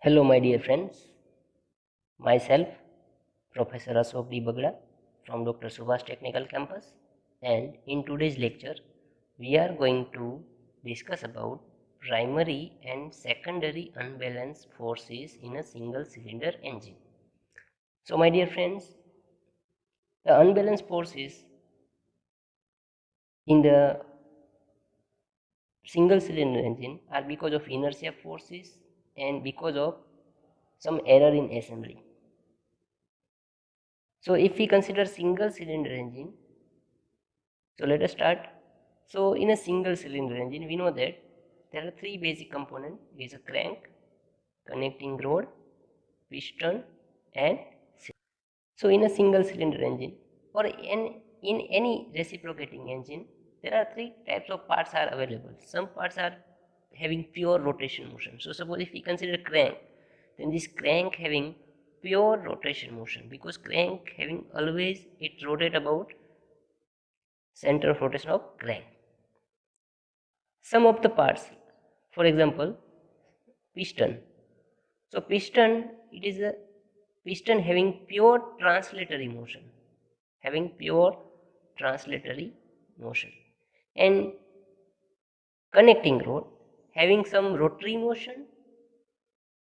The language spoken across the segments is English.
Hello, my dear friends. Myself, Professor Ashok D. Bagda from Dr. Subhash Technical Campus, and in today's lecture, we are going to discuss about primary and secondary unbalanced forces in a single cylinder engine. So, my dear friends, the unbalanced forces in the single cylinder engine are because of inertia forces and because of some error in assembly. So if we consider single cylinder engine, so let us start. So in a single cylinder engine, we know that there are three basic components. It is a crank, connecting rod, piston and cylinder. So in a single cylinder engine or in any reciprocating engine, there are three types of parts are available. Some parts are having pure rotation motion. So suppose if we consider crank, then this crank having pure rotation motion, because crank having always it rotate about center of rotation of crank. Some of the parts, for example, piston. So piston, it is a piston having pure translatory motion, having pure translatory motion, and connecting rod having some rotary motion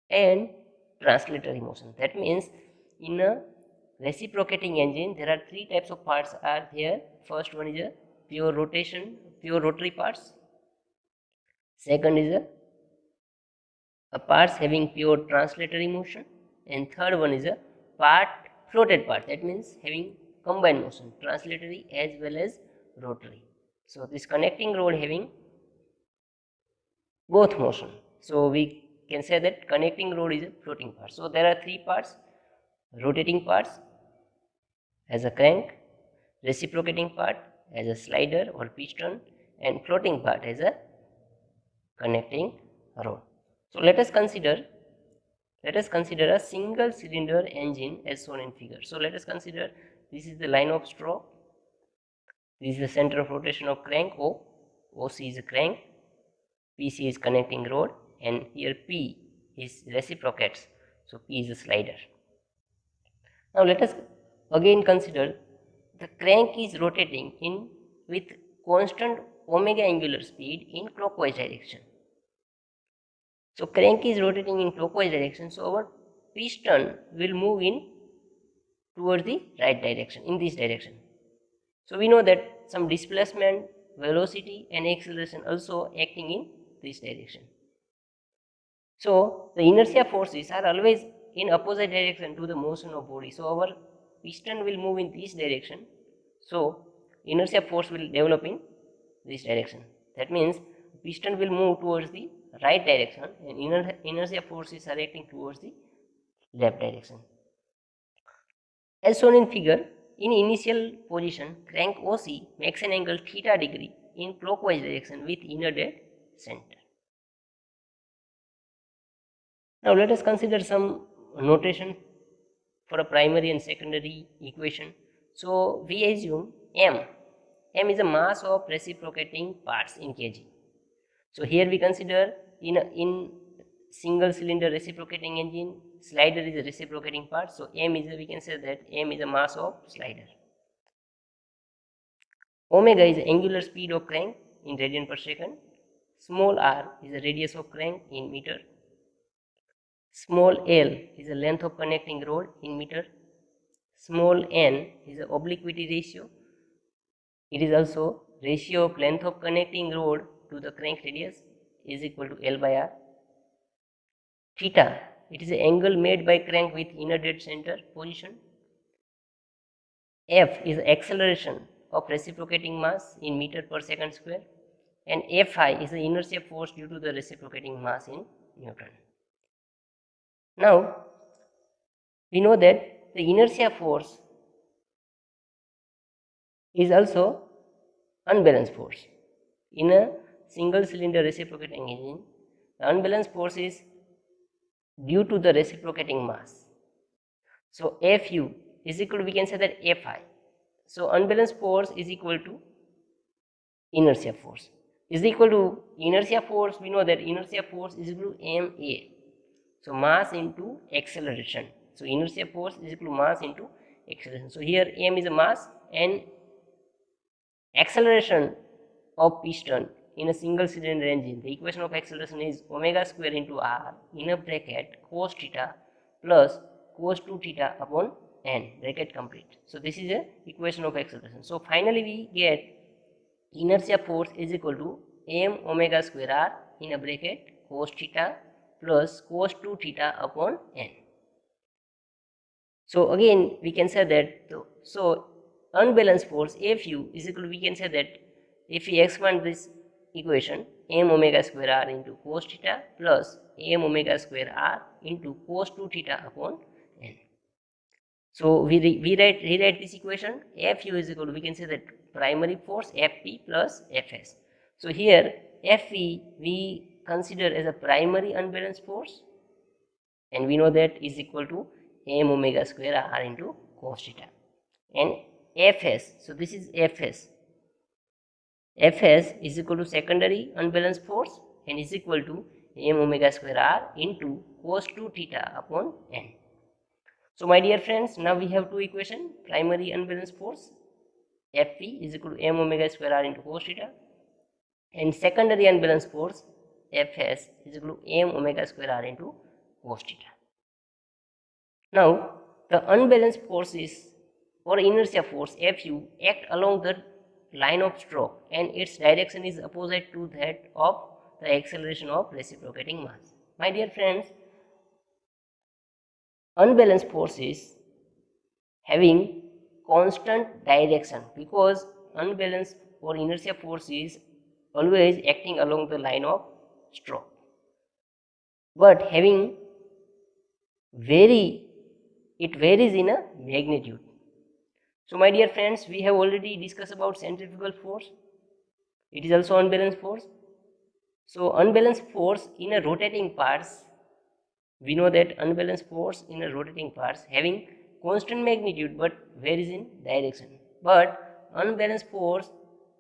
and translatory motion. That means in a reciprocating engine there are three types of parts are there. First one is a pure rotation, pure rotary parts. Second is a parts having pure translatory motion, and third one is a part floated part, that means having combined motion, translatory as well as rotary. So this connecting rod having both motion, so we can say that connecting rod is a floating part. So there are three parts: rotating parts as a crank, reciprocating part as a slider or piston, and floating part as a connecting rod. So let us consider a single cylinder engine as shown in figure. So let us consider this is the line of stroke, this is the center of rotation of crank O, OC is a crank, PC is connecting rod, and here P is reciprocates, so P is a slider. Now let us again consider the crank is rotating in with constant omega angular speed in clockwise direction. So crank is rotating in clockwise direction, so our piston will move in towards the right direction, in this direction. So we know that some displacement, velocity and acceleration also acting in this direction. So the inertia forces are always in opposite direction to the motion of body. So our piston will move in this direction. So inertia force will develop in this direction. That means piston will move towards the right direction and inertia forces are acting towards the left direction. As shown in figure, in initial position, crank OC makes an angle theta degree in clockwise direction with inner dead center. Now let us consider some notation for a primary and secondary equation. So we assume M is a mass of reciprocating parts in kg. So here we consider in single cylinder reciprocating engine, slider is a reciprocating part. So we can say that M is a mass of slider. Omega is the angular speed of crank in radian per second. Small r is the radius of crank in meter. Small l is the length of connecting rod in meter. Small n is the obliquity ratio. It is also ratio of length of connecting rod to the crank radius is equal to L by R. Theta, it is the angle made by crank with inner dead center position. F is the acceleration of reciprocating mass in meter per second square, and Fi is the inertia force due to the reciprocating mass in Newton. Now we know that the inertia force is also unbalanced force. In a single cylinder reciprocating engine, the unbalanced force is due to the reciprocating mass. So Fu is equal to, we can say that Fi. So unbalanced force is equal to inertia force. Is equal to inertia force, we know that inertia force is equal to Ma. So mass into acceleration. So inertia force is equal to mass into acceleration. So here m is a mass and acceleration of piston in a single cylinder engine. The equation of acceleration is omega square into r in a bracket cos theta plus cos 2 theta upon n, bracket complete. So this is a equation of acceleration. So finally we get inertia force is equal to m omega square r in a bracket cos theta plus cos 2 theta upon n. So again we can say that so unbalanced force Fu is equal to, we can say that if we expand this equation, m omega square r into cos theta plus m omega square r into cos 2 theta upon n. So we rewrite this equation. Fu is equal to, we can say that primary force Fp plus Fs. So here Fe we consider as a primary unbalanced force, and we know that is equal to m omega square r into cos theta. And Fs, so this is Fs. Fs is equal to secondary unbalanced force and is equal to m omega square r into cos 2 theta upon n. So my dear friends, now we have two equations. Primary unbalanced force Fp is equal to m omega square r into cos theta, and secondary unbalanced force Fs is equal to m omega square r into cos theta. Now the unbalanced forces or inertia force Fu act along the line of stroke and its direction is opposite to that of the acceleration of reciprocating mass. My dear friends, unbalanced forces having constant direction, because unbalanced or inertia force is always acting along the line of stroke, but having it varies in a magnitude. So my dear friends, we have already discussed about centrifugal force. It is also unbalanced force. So unbalanced force in a rotating parts, we know that unbalanced force in a rotating parts having constant magnitude but varies in direction. But unbalanced force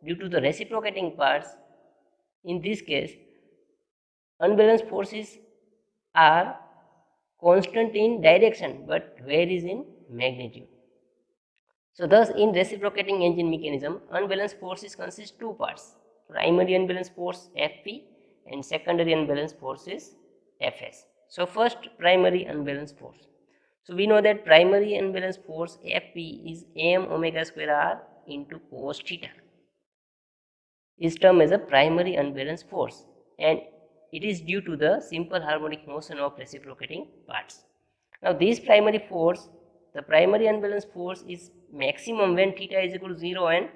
due to the reciprocating parts, in this case unbalanced forces are constant in direction but varies in magnitude. So thus in reciprocating engine mechanism, unbalanced forces consist two parts: primary unbalanced force Fp and secondary unbalanced force is Fs. So first, primary unbalanced force. So we know that primary unbalanced force Fp is m omega square r into cos theta, is termed as a primary unbalanced force, and it is due to the simple harmonic motion of reciprocating parts. Now this primary force, the primary unbalanced force is maximum when theta is equal to 0 and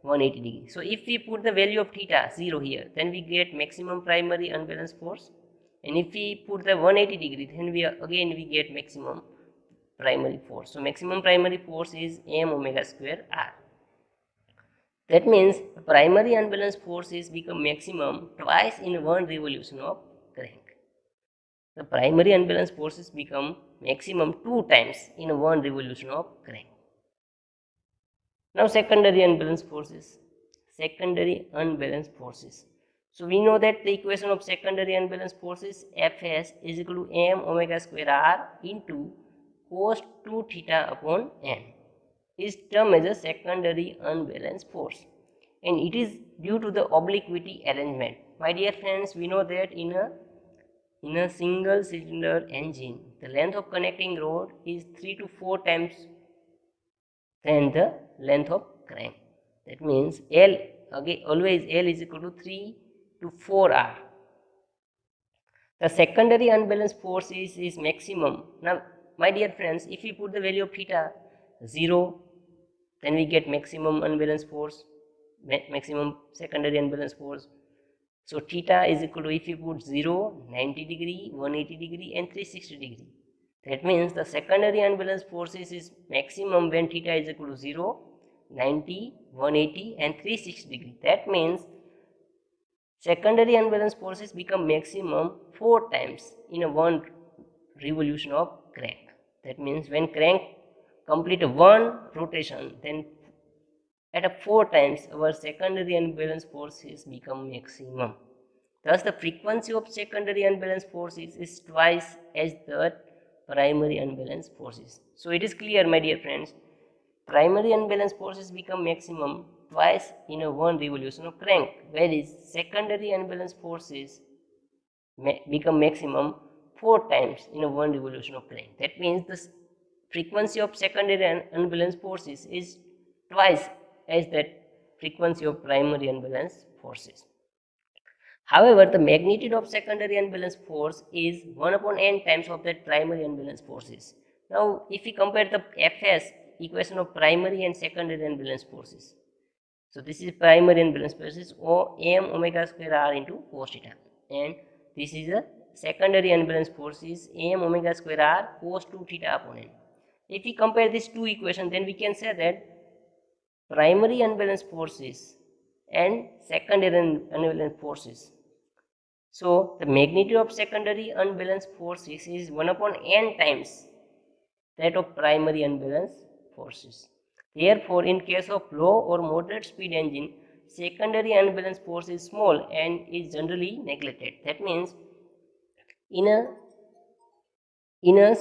180 degree. So if we put the value of theta 0 here, then we get maximum primary unbalanced force, and if we put the 180 degree, then we get maximum primary force. So maximum primary force is m omega square r. That means the primary unbalanced force is become maximum twice in one revolution of crank. The primary unbalanced forces become maximum 2 times in one revolution of crank. Now secondary unbalanced forces. Secondary unbalanced forces. So we know that the equation of secondary unbalanced forces Fs is equal to m omega square r into cos 2 theta upon n, is termed as a secondary unbalanced force, and it is due to the obliquity arrangement. My dear friends, we know that in a single cylinder engine, the length of connecting rod is 3 to 4 times than the length of crank. That means L, again always L is equal to 3 to 4 R. The secondary unbalanced force is maximum. Now my dear friends, if we put the value of theta 0, then we get maximum unbalanced force, maximum secondary unbalanced force. So theta is equal to, if we put 0, 90 degree, 180 degree and 360 degree. That means the secondary unbalanced forces is maximum when theta is equal to 0, 90, 180 and 360 degree. That means secondary unbalanced forces become maximum 4 times in a one revolution of crank. That means when crank complete one rotation, then at a 4 times our secondary unbalanced forces become maximum. Thus, the frequency of secondary unbalanced forces is twice as the primary unbalanced forces. So, it is clear, my dear friends, primary unbalanced forces become maximum twice in a one revolution of crank, whereas secondary unbalanced forces become maximum 4 times in a one revolution of crank. That means the frequency of secondary unbalanced forces is twice as that frequency of primary unbalanced forces. However, the magnitude of secondary unbalanced force is 1 upon n times of that primary unbalanced forces. Now, if we compare the Fs equation of primary and secondary unbalanced forces, so this is primary unbalanced forces O m omega square r into cos theta, and this is a secondary unbalanced forces m omega square r cos 2 theta upon n. If we compare these two equations, then we can say that primary unbalanced forces and secondary unbalanced forces. So, the magnitude of secondary unbalanced forces is 1 upon n times that of primary unbalanced forces. Therefore, in case of low or moderate speed engine, secondary unbalanced force is small and is generally neglected. That means in a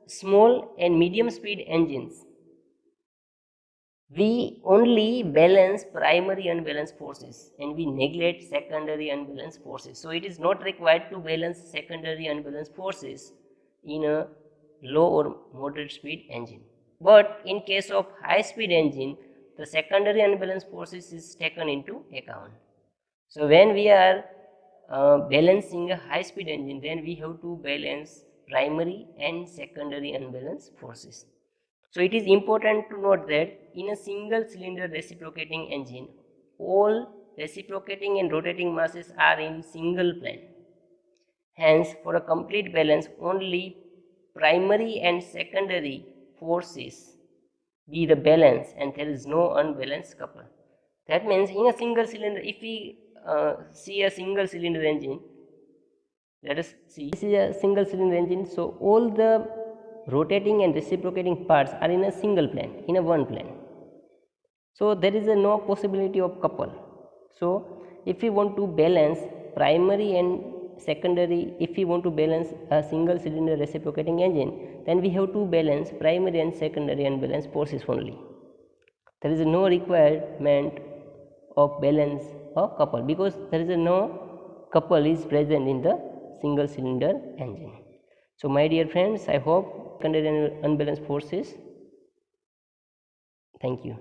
small and medium speed engines, we only balance primary unbalanced forces and we neglect secondary unbalanced forces. So, it is not required to balance secondary unbalanced forces in a low or moderate speed engine. But in case of high speed engine, the secondary unbalanced forces is taken into account. So, when we are balancing a high speed engine, then we have to balance primary and secondary unbalanced forces. So, it is important to note that in a single cylinder reciprocating engine, all reciprocating and rotating masses are in single plane. Hence, for a complete balance, only primary and secondary forces be the balance and there is no unbalanced couple. That means in a single cylinder, if we see a single cylinder engine, let us see, this is a single cylinder engine, so all the rotating and reciprocating parts are in a single plane, in a one plane. So, there is no possibility of couple. So, if we want to balance primary and secondary, if we want to balance a single cylinder reciprocating engine, then we have to balance primary and secondary unbalanced forces only. There is no requirement of balance or couple because there is no couple is present in the single cylinder engine. So, my dear friends, I hope secondary and unbalanced forces. Thank you.